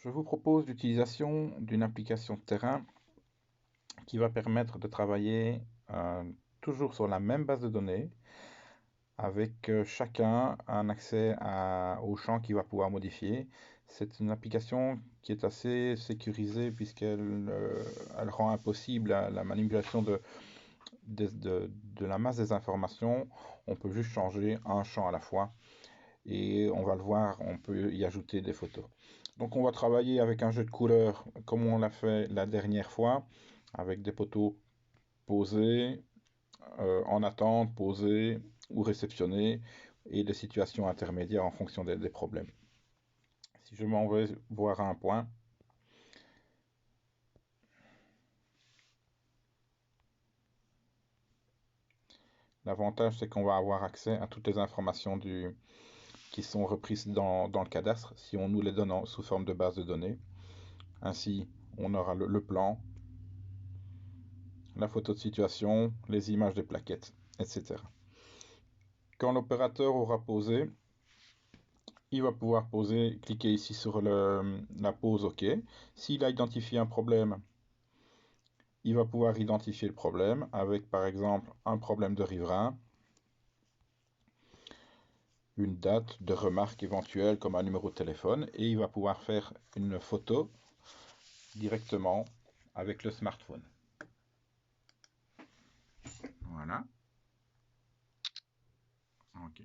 Je vous propose l'utilisation d'une application de terrain qui va permettre de travailler toujours sur la même base de données avec chacun un accès au champ qu'il va pouvoir modifier. C'est une application qui est assez sécurisée puisqu'elle rend impossible la manipulation de la masse des informations. On peut juste changer un champ à la fois et on va le voir, on peut y ajouter des photos. Donc on va travailler avec un jeu de couleurs comme on l'a fait la dernière fois, avec des poteaux posés, en attente, posés ou réceptionnés, et des situations intermédiaires en fonction des problèmes. Si je m'en vais voir un point, l'avantage c'est qu'on va avoir accès à toutes les informations qui sont reprises dans le cadastre si on nous les donne sous forme de base de données. Ainsi, on aura le plan, la photo de situation, les images des plaquettes, etc. Quand l'opérateur aura posé, il va pouvoir cliquer ici sur la pause OK. S'il a identifié un problème, il va pouvoir identifier le problème avec par exemple un problème de riverain, une date de remarque éventuelle comme un numéro de téléphone, et il va pouvoir faire une photo directement avec le smartphone. Voilà. OK.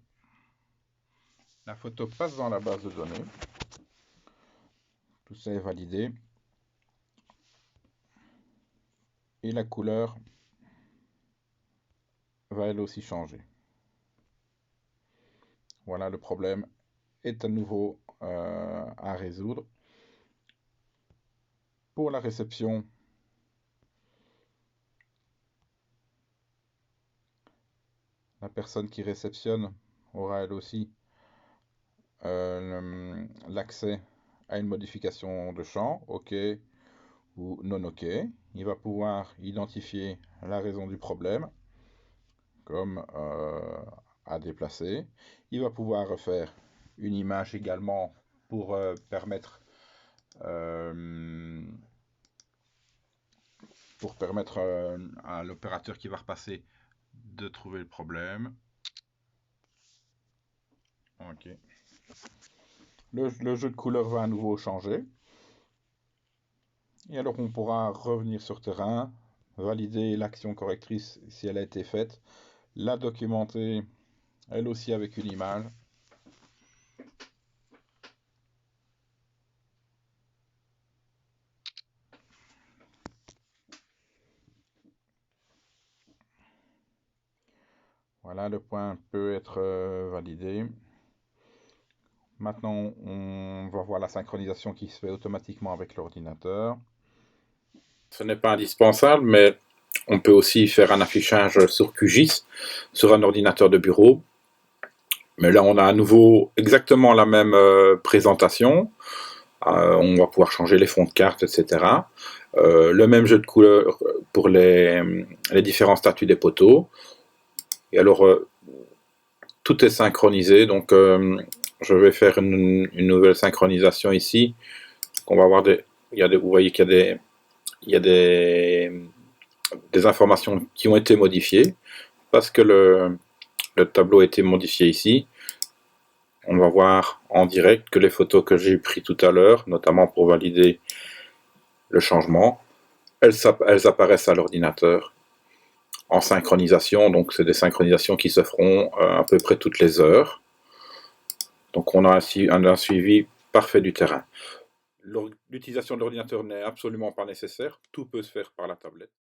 La photo passe dans la base de données. Tout ça est validé. Et la couleur va elle aussi changer. Voilà, le problème est à nouveau à résoudre. Pour la réception, la personne qui réceptionne aura elle aussi l'accès à une modification de champ, OK ou non OK. Il va pouvoir identifier la raison du problème, comme à déplacer. Il va pouvoir refaire une image également pour permettre à l'opérateur qui va repasser de trouver le problème. OK. Le jeu de couleurs va à nouveau changer. Et alors on pourra revenir sur terrain, valider l'action correctrice si elle a été faite, la documenter elle aussi avec une image. Voilà, le point peut être validé. Maintenant, on va voir la synchronisation qui se fait automatiquement avec l'ordinateur. Ce n'est pas indispensable, mais on peut aussi faire un affichage sur QGIS, sur un ordinateur de bureau. Mais là, on a à nouveau exactement la même présentation. On va pouvoir changer les fonds de carte, etc. Le même jeu de couleurs pour les différents statuts des poteaux. Et alors, tout est synchronisé. Donc, je vais faire une nouvelle synchronisation ici. On va voir vous voyez qu'il y a des informations qui ont été modifiées parce que le tableau a été modifié ici. On va voir en direct que les photos que j'ai prises tout à l'heure, notamment pour valider le changement, elles apparaissent à l'ordinateur en synchronisation. Donc c'est des synchronisations qui se feront à peu près toutes les heures. Donc on a ainsi un suivi parfait du terrain. L'utilisation de l'ordinateur n'est absolument pas nécessaire, tout peut se faire par la tablette.